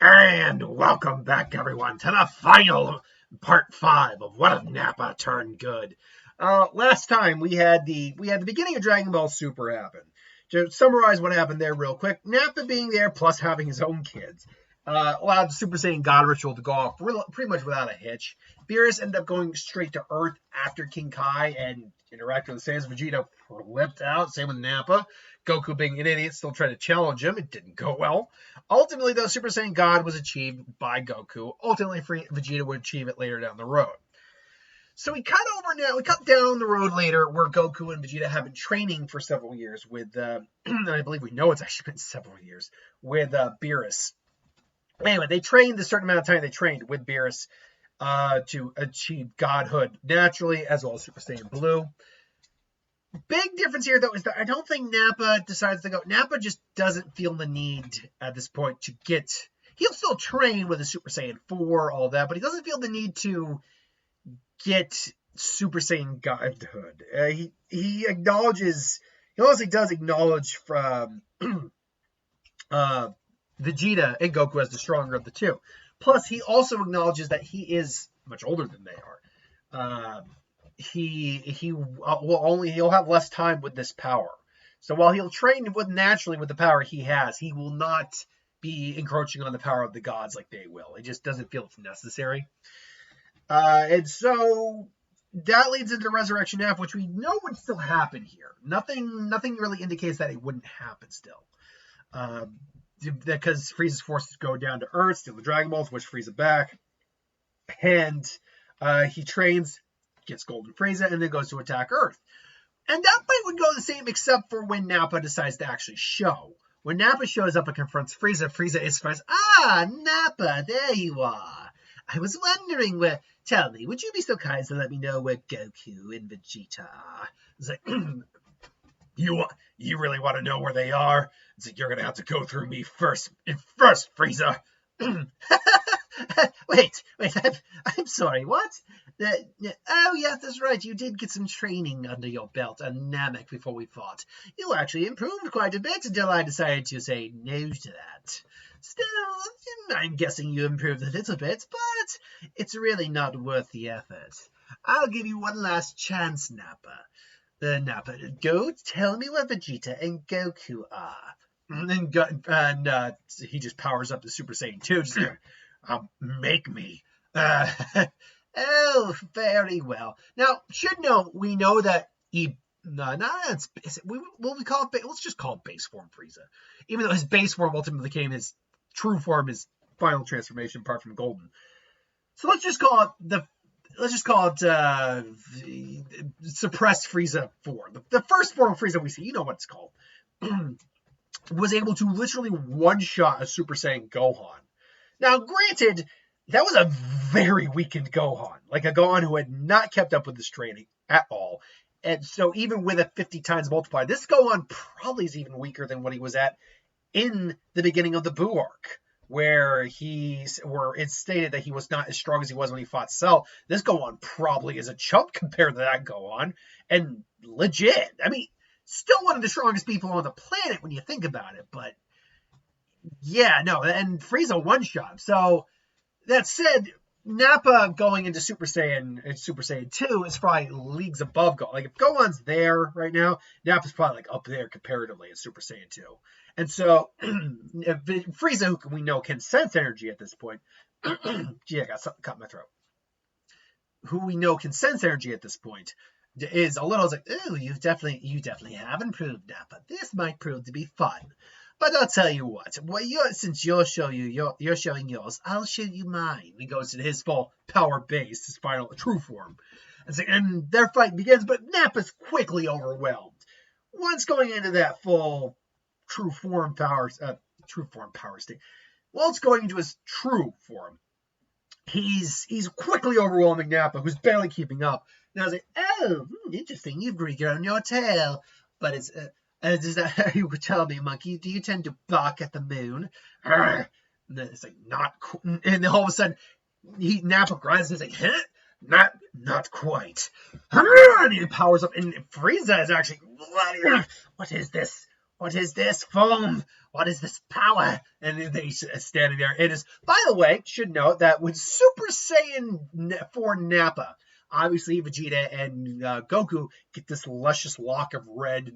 And welcome back, everyone, to the final part 5 of What If Nappa Turned Good. Last time we had the beginning of Dragon Ball Super happen. To summarize what happened there real quick, Nappa being there plus having his own kids allowed the Super Saiyan God ritual to go off pretty much without a hitch. Beerus ended up going straight to Earth after King Kai and interacting with Saiyans. Vegeta flipped out, same with Nappa. Goku, being an idiot, still tried to challenge him. It didn't go well. Ultimately, though, Super Saiyan God was achieved by Goku. Ultimately, Vegeta would achieve it later down the road. So we cut down the road later where Goku and Vegeta have been training for several years with, and I believe we know it's actually been several years, with Beerus. Anyway, they trained the certain amount of time they trained with Beerus to achieve godhood naturally, as well as Super Saiyan Blue. Big difference here, though, is that I don't think Nappa decides to go. Nappa just doesn't feel the need at this point to get. He'll still train with a Super Saiyan 4, all that, but he doesn't feel the need to get Super Saiyan Godhood. He acknowledges. He honestly does acknowledge from Vegeta and Goku as the stronger of the two. Plus, he also acknowledges that he is much older than they are. He'll have less time with this power. So while he'll train naturally with the power he has, he will not be encroaching on the power of the gods like they will. It just doesn't feel it's necessary. And so that leads into Resurrection F, which we know would still happen here. Nothing really indicates that it wouldn't happen still. Because Frieza's forces go down to Earth, steal the Dragon Balls, which Frieza back. And he trains, gets Golden Frieza, and then goes to attack Earth. And that fight would go the same except for when Nappa decides to actually show. When Nappa shows up and confronts Frieza, Frieza is surprised. Ah, Nappa, there you are. I was wondering tell me, would you be so kind to let me know where Goku and Vegeta are? It's like, you really want to know where they are? It's like, you're going to have to go through me first, Frieza. Wait, I'm sorry, what? Oh, yes, that's right. You did get some training under your belt on Namek before we fought. You actually improved quite a bit until I decided to say no to that. Still, I'm guessing you improved a little bit, but it's really not worth the effort. I'll give you one last chance, Nappa. Nappa, go tell me where Vegeta and Goku are. And he just powers up to Super Saiyan 2. Just make me. Oh, very well. Now, we know that let's just call it base form Frieza. Even though his base form ultimately became his true form, his final transformation, apart from Golden. So let's just call it suppressed Frieza 4. The first form of Frieza we see, you know what it's called, was able to literally one-shot a Super Saiyan Gohan. Now, granted, that was a very weakened Gohan, like a Gohan who had not kept up with this training at all. And so even with a 50 times multiplied, this Gohan probably is even weaker than what he was at in the beginning of the Buu arc, where it's stated that he was not as strong as he was when he fought Cell. This Gohan probably is a chump compared to that Gohan, and legit. I mean, still one of the strongest people on the planet when you think about it, but yeah, no, and Frieza one-shot. So that said, Nappa going into Super Saiyan 2 is probably leagues above Gohan. Like, if Gohan's there right now, Nappa's probably like up there comparatively as Super Saiyan 2. And so Frieza, who we know can sense energy at this point, gee, I got something caught in my throat. Who we know can sense energy at this point is a little like, ooh, you definitely have improved, Nappa. This might prove to be fun. But I'll tell you what. Since you're showing yours, I'll show you mine. He goes to his full power base, his final true form, and their fight begins. But Nappa's quickly overwhelmed. Once going into that full true form power state, once going into his true form, he's quickly overwhelming Nappa, who's barely keeping up. And I was like, oh, interesting. You've regrown your tail, but it's. Is that how you would tell me, monkey? Do you tend to bark at the moon? And then it's like, not and then all of a sudden, Nappa grinds and he's like, huh? Not quite. And he powers up, and Frieza is actually, what is this? what is this foam? What is this power? And they standing there. It is, by the way, should note that when Super Saiyan 4 Nappa, obviously Vegeta and Goku get this luscious lock of red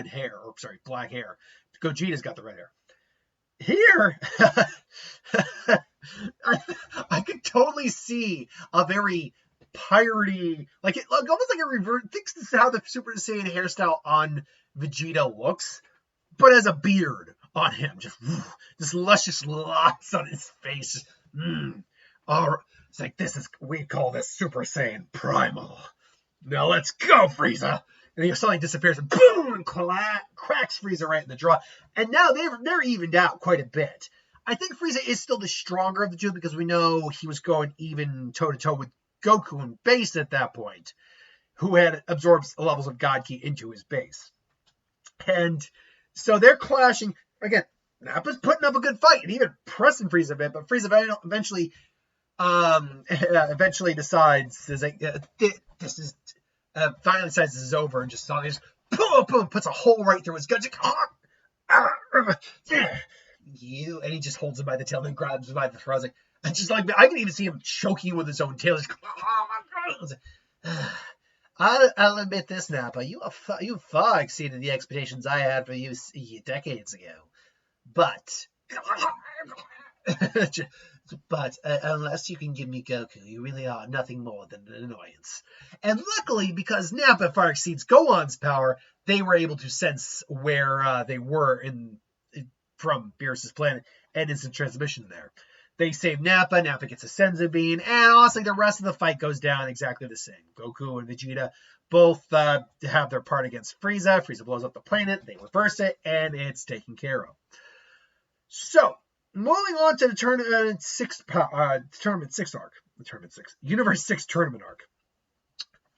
hair, or sorry, black hair. Gogeta's got the red hair. Here, I could totally see a very piratey, like almost like a revert. Thinks this is how the Super Saiyan hairstyle on Vegeta looks, but as a beard on him, just luscious locks on his face. It's like we call this Super Saiyan Primal. Now let's go, Frieza. And he suddenly disappears and boom, and cracks Frieza right in the jaw. And now they're evened out quite a bit. I think Frieza is still the stronger of the two because we know he was going even toe-to-toe with Goku in base at that point, who had absorbed levels of God Ki into his base. And so they're clashing. Again, Nappa's putting up a good fight and even pressing Frieza a bit, but Frieza eventually decides, finally decides this is over and just boom, puts a hole right through his gut. And he just holds him by the tail and grabs him by the throat. And just like, I can even see him choking with his own tail. I'll admit this, Nappa. You far exceeded the expectations I had for you decades ago. But unless you can give me Goku, you really are nothing more than an annoyance. And luckily, because Nappa far exceeds Gohan's power, they were able to sense where they were from Beerus' planet and instant transmission there. They save Nappa. Nappa gets a Senzu Bean, and honestly, the rest of the fight goes down exactly the same. Goku and Vegeta both have their part against Frieza. Frieza blows up the planet. They reverse it, and it's taken care of. So, moving on to the Tournament 6 arc. Universe 6 Tournament arc.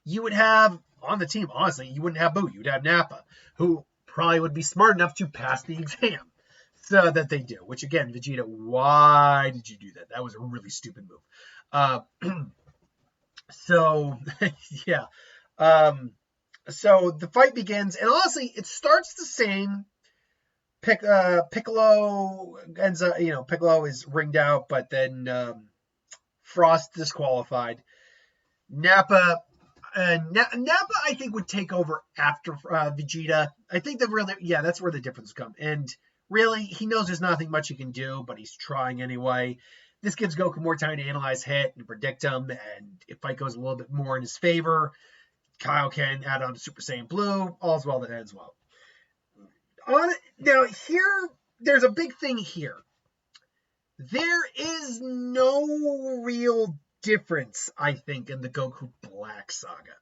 You would have, on the team, honestly, you wouldn't have Boo. You would have Nappa, who probably would be smart enough to pass the exam. So that they do, which again, Vegeta, why did you do that? That was a really stupid move. So, yeah. So the fight begins, and honestly, it starts the same. Piccolo ends up, Piccolo is ringed out, but then Frost disqualified. Nappa, I think, would take over after Vegeta. I think that's where the difference comes. And really, he knows there's nothing much he can do, but he's trying anyway. This gives Goku more time to analyze hit and predict him, and if fight goes a little bit more in his favor, Kaioken add on to Super Saiyan Blue, all's well that ends well. Now, here, there's a big thing here. There is no real difference, I think, in the Goku Black saga.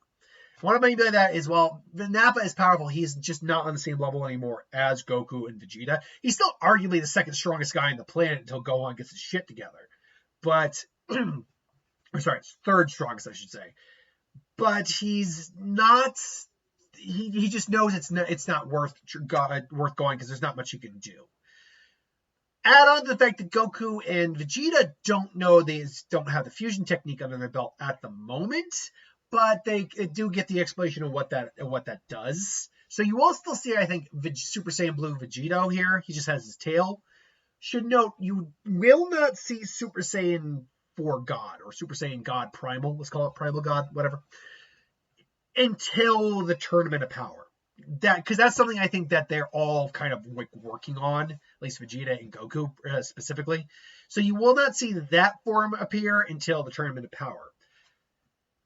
What I mean by that is, while Nappa is powerful, he's just not on the same level anymore as Goku and Vegeta. He's still arguably the second strongest guy on the planet until Gohan gets his shit together. But, third strongest, I should say. But he's not. He just knows it's not worth going because there's not much you can do. Add on to the fact that Goku and Vegeta don't have the fusion technique under their belt at the moment, but they do get the explanation of what that does. So you will still see, I think, Super Saiyan Blue Vegito here. He just has his tail. Should note, you will not see Super Saiyan 4 God or Super Saiyan God Primal. Let's call it Primal God, whatever. Until the Tournament of Power. Because that's something I think that they're all kind of like working on, at least Vegeta and Goku specifically. So you will not see that form appear until the Tournament of Power.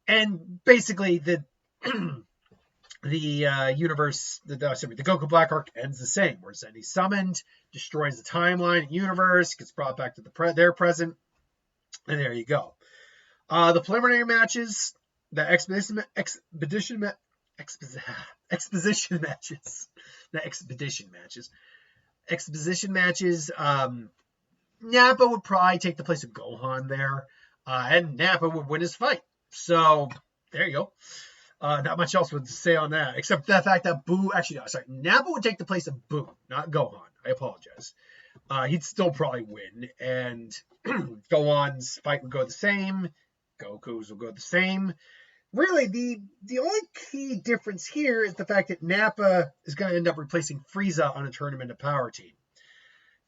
And basically the Goku Black arc ends the same, where Zendy's summoned, destroys the timeline and universe, gets brought back to their present, and there you go. The preliminary matches, the exposition matches. Nappa would probably take the place of Gohan there, and Nappa would win his fight. So there you go. Not much else would say on that, except the fact that Nappa would take the place of Boo, not Gohan. I apologize. He'd still probably win, and Gohan's fight would go the same. Goku's will go the same. really, the only key difference here is the fact that Nappa is going to end up replacing Frieza on a Tournament of Power team.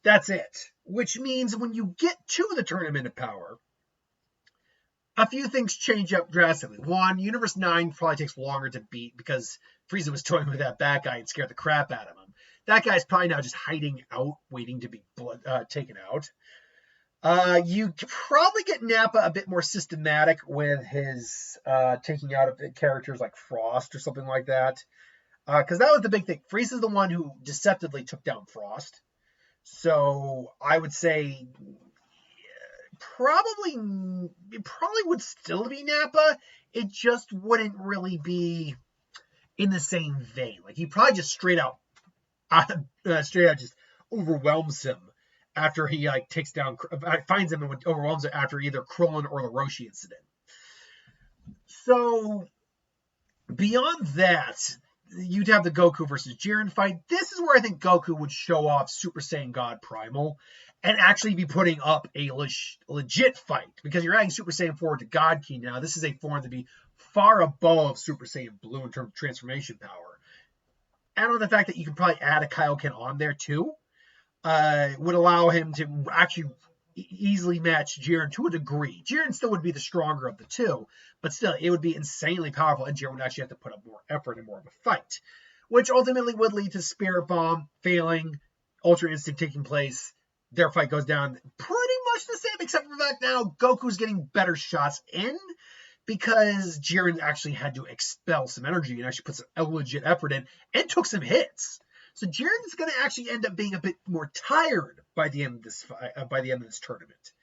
That's it. Which means when you get to the Tournament of Power, a few things change up drastically. One, Universe 9 probably takes longer to beat because Frieza was toying with that bad guy and scared the crap out of him. That guy's probably now just hiding out, waiting to be taken out. You probably get Nappa a bit more systematic with his taking out of characters like Frost or something like that. Because that was the big thing. Frieza's the one who deceptively took down Frost. So I would say it probably would still be Nappa. It just wouldn't really be in the same vein. Like he probably just straight out just overwhelms him after he takes down, finds him and overwhelms him after either Krillin or the Roshi incident. So beyond that, you'd have the Goku versus Jiren fight. This is where I think Goku would show off Super Saiyan God Primal and actually be putting up a legit fight, because you're adding Super Saiyan 4 to God Ki now. This is a form to be far above Super Saiyan Blue in terms of transformation power. And on the fact that you can probably add a Kaioken on there too, would allow him to actually easily match Jiren to a degree. Jiren still would be the stronger of the two, but still, it would be insanely powerful, and Jiren would actually have to put up more effort and more of a fight, which ultimately would lead to Spirit Bomb failing, Ultra Instinct taking place. Their fight goes down pretty much the same, except for the fact now Goku's getting better shots in, because Jiren actually had to expel some energy and actually put some legit effort in and took some hits. So Jiren's going to actually end up being a bit more tired by the end of this tournament.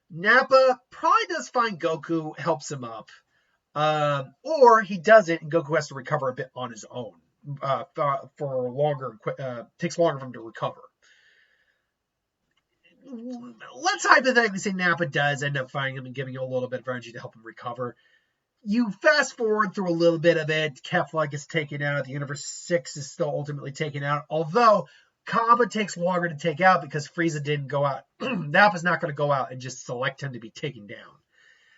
Nappa probably does find Goku, helps him up, or he doesn't, and Goku has to recover a bit on his own for longer. Takes longer for him to recover. Let's hypothetically say Nappa does end up finding him and giving him a little bit of energy to help him recover. You fast forward through a little bit of it. Kefla gets taken out. The Universe 6 is still ultimately taken out. Although Kaba takes longer to take out because Frieza didn't go out. Nappa's not going to go out and just select him to be taken down.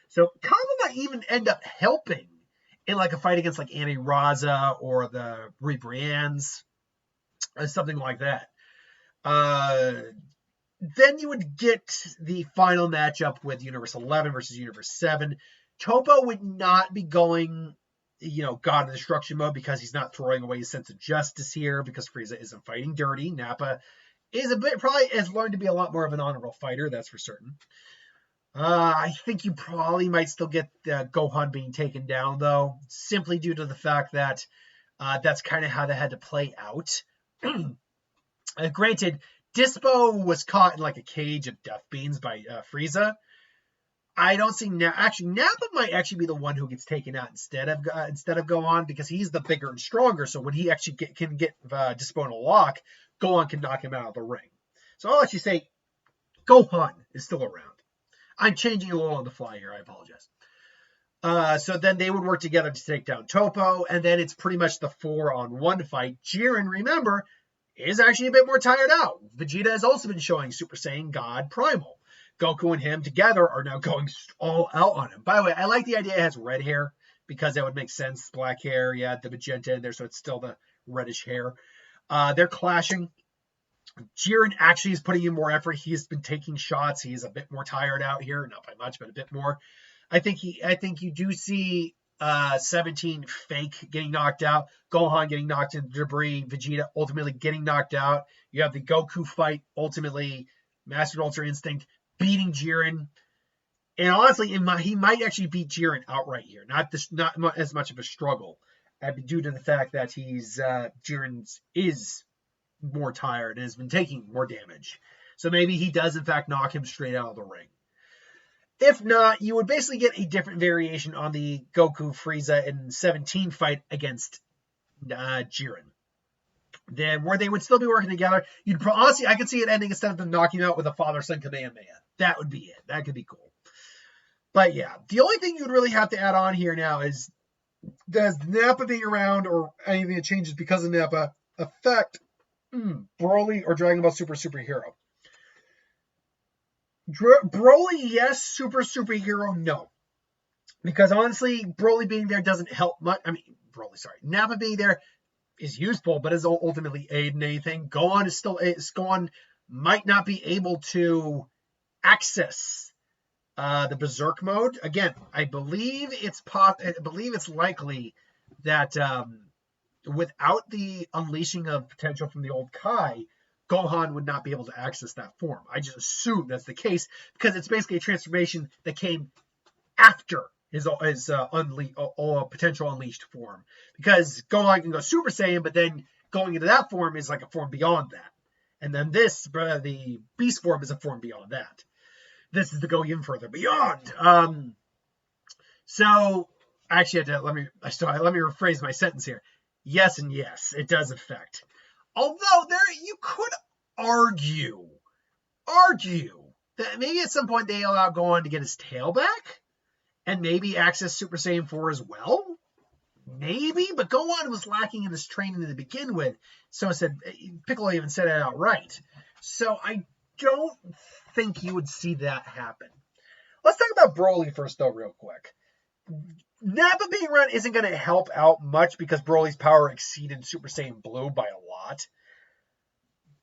So Kaba might even end up helping in like a fight against like Annie Raza or the Rebrians or something like that. Then you would get the final matchup with Universe 11 versus Universe 7. Toppo would not be going, God of Destruction mode, because he's not throwing away his sense of justice here, because Frieza isn't fighting dirty. Nappa is probably has learned to be a lot more of an honorable fighter, that's for certain. I think you probably might still get Gohan being taken down, though, simply due to the fact that that's kind of how they had to play out. Granted, Dispo was caught in like a cage of death beans by Frieza. I don't see Nappa might actually be the one who gets taken out instead of Gohan, because he's the bigger and stronger. So when he actually can get Dispo in a lock, Gohan can knock him out of the ring. So I'll actually say Gohan is still around. I'm changing a little on the fly here. I apologize. So then they would work together to take down Toppo, and then it's pretty much the 4-on-1 fight. Jiren, remember, is actually a bit more tired out. Vegeta has also been showing Super Saiyan God Primal. Goku and him together are now going all out on him. By the way, I like the idea it has red hair, because that would make sense. Black hair, yeah, the magenta in there, so it's still the reddish hair. They're clashing. Jiren actually is putting in more effort. He's been taking shots. He's a bit more tired out here, not by much, but a bit more. I think you do see 17 fake getting knocked out, Gohan getting knocked into debris, Vegeta ultimately getting knocked out. You have the Goku fight, ultimately Mastered Ultra Instinct beating Jiren, and honestly, he might actually beat Jiren outright here. Not as much of a struggle, due to the fact that Jiren is more tired and has been taking more damage. So maybe he does in fact knock him straight out of the ring. If not, you would basically get a different variation on the Goku Frieza and 17 fight against Jiren. Then where they would still be working together, honestly, I could see it ending instead of them knocking out with a father-son Kamehameha. That would be it. That could be cool. But yeah, the only thing you'd really have to add on here now is, does Nappa being around or anything that changes because of Nappa affect Broly or Dragon Ball Superhero? Broly, yes. Superhero, no. Because honestly, Broly being there doesn't help much. I mean, Nappa being there is useful, but doesn't ultimately aid in anything. Gohan might not be able to access the Berserk mode. Again, I believe it's likely that without the unleashing of potential from the old Kai, Gohan would not be able to access that form. I just assume that's the case because it's basically a transformation that came after his potential unleashed form. Because Gohan can go Super Saiyan, but then going into that form is like a form beyond that. And then the Beast form is a form beyond that. This is the go even further beyond. So actually, let me rephrase my sentence here. Yes and yes, it does affect. Although you could argue that maybe at some point they allow Gohan to get his tail back and maybe access Super Saiyan 4 as well. Maybe, but Gohan was lacking in his training to begin with. So Piccolo even said it outright. So I don't think you would see that happen. Let's talk about Broly first, though, real quick. Nappa being around isn't going to help out much because Broly's power exceeded Super Saiyan Blue by a lot.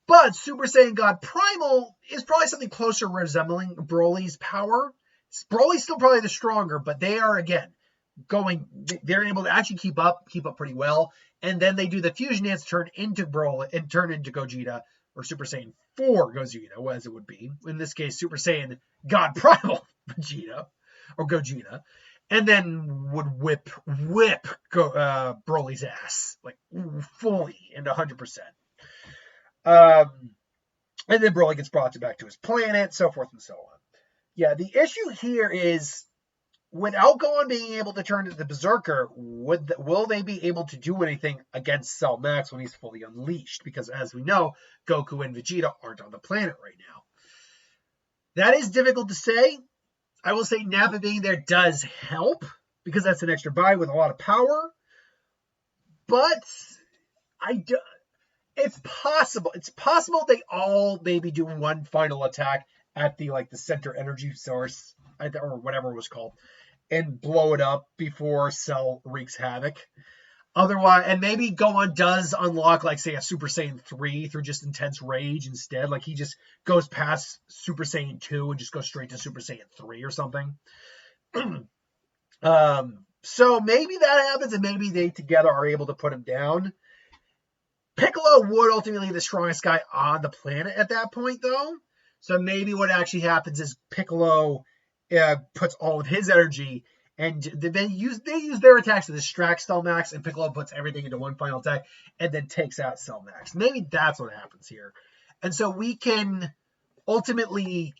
But Super Saiyan God Primal is probably something closer resembling Broly's power. Broly's still probably the stronger, but they are, again, they're able to actually keep up pretty well. And then they do the fusion dance, turn into Broly, and turn into Gogeta, or Super Saiyan 4 Gogeta, as it would be. In this case, Super Saiyan God Primal Vegeta, or Gogeta. And then would whip Broly's ass, like fully and 100%. And then Broly gets brought back to his planet, so forth and so on. Yeah, the issue here is, without Gohan being able to turn into the Berserker, will they be able to do anything against Cell Max when he's fully unleashed? Because as we know, Goku and Vegeta aren't on the planet right now. That is difficult to say. I will say Nappa being there does help, because that's an extra body with a lot of power. But it's possible. It's possible they all maybe do one final attack at the center energy source, or whatever it was called, and blow it up before Cell wreaks havoc. Otherwise, and maybe Gohan does unlock, say, a Super Saiyan 3 through just intense rage instead. Like, he just goes past Super Saiyan 2 and just goes straight to Super Saiyan 3 or something. So maybe that happens, and maybe they together are able to put him down. Piccolo would ultimately be the strongest guy on the planet at that point, though. So maybe what actually happens is Piccolo puts all of his energy, and they use their attacks to distract Cell Max, and Piccolo puts everything into one final attack and then takes out Cell Max. Maybe that's what happens here. And so we can ultimately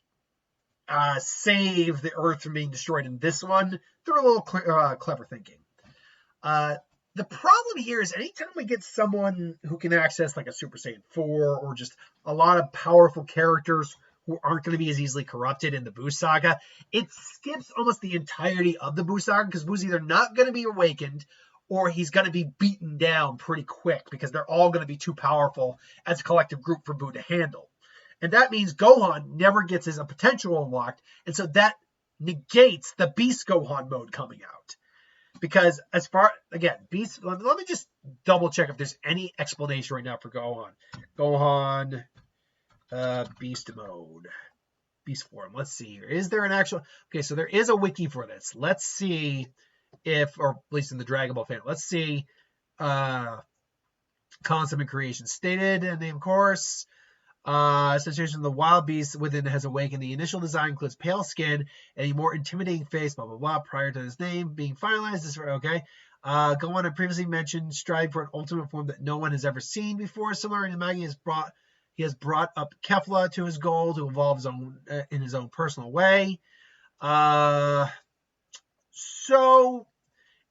save the Earth from being destroyed in this one through a little clever thinking. The problem here is anytime we get someone who can access like a Super Saiyan 4 or just a lot of powerful characters who aren't going to be as easily corrupted in the Buu saga, it skips almost the entirety of the Buu saga, because Buu's either not going to be awakened or he's going to be beaten down pretty quick, because they're all going to be too powerful as a collective group for Buu to handle. And that means Gohan never gets his potential unlocked, and so that negates the Beast Gohan mode coming out. Because Beast, let me just double check if there's any explanation right now for Gohan. Gohan, Beast mode, Beast form. Let's see here. Is there an actual? Okay, so there is a wiki for this. Let's see if, or at least in the Dragon Ball fan, let's see. Concept and creation stated, name course. Association of the wild beast within has awakened. The initial design includes pale skin and a more intimidating face, blah, blah, blah, prior to his name being finalized. Okay. Gohan had previously mentioned strive for an ultimate form that no one has ever seen before. Similar to Maggie he has brought up Kefla to his goal to evolve in his own personal way. So,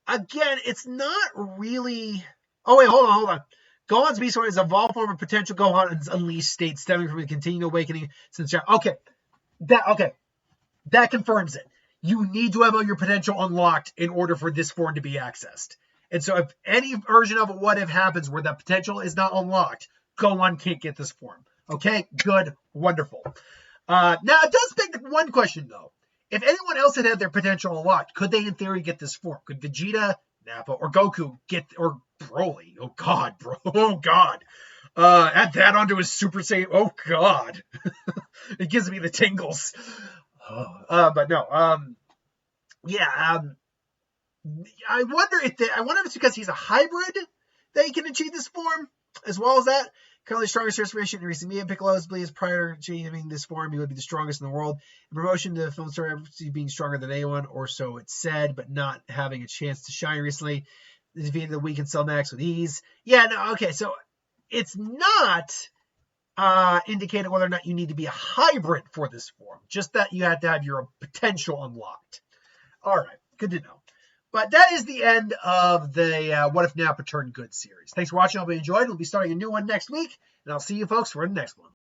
again, it's not really... Oh, wait, hold on. Gohan's Beast Form is a evolved form of potential Gohan's unleashed state stemming from a continued awakening since... Okay, that confirms it. You need to have your potential unlocked in order for this form to be accessed. And so if any version of what if happens where that potential is not unlocked, Gohan can't get this form. Okay, good, wonderful. Now, it does beg one question, though. if anyone else had their potential unlocked, could they in theory get this form? Could Vegeta, Nappa, or Goku or Broly? Oh God, bro. Oh God. Add that onto his Super Saiyan. Oh God. It gives me the tingles. But no. Yeah. I wonder if it's because he's a hybrid that he can achieve this form, as well as that. Currently strongest transformation in recent media. Piccolo's believes prior to achieving this form, he would be the strongest in the world. In promotion to film star being stronger than anyone, or so it's said, but not having a chance to shine recently. Defeated the weak and Cellmax with ease. Yeah, no, okay, so it's not indicated whether or not you need to be a hybrid for this form, just that you have to have your potential unlocked. All right, good to know. But that is the end of the What If Nappa Turned Good series. Thanks for watching. I hope you enjoyed. We'll be starting a new one next week, and I'll see you folks for the next one.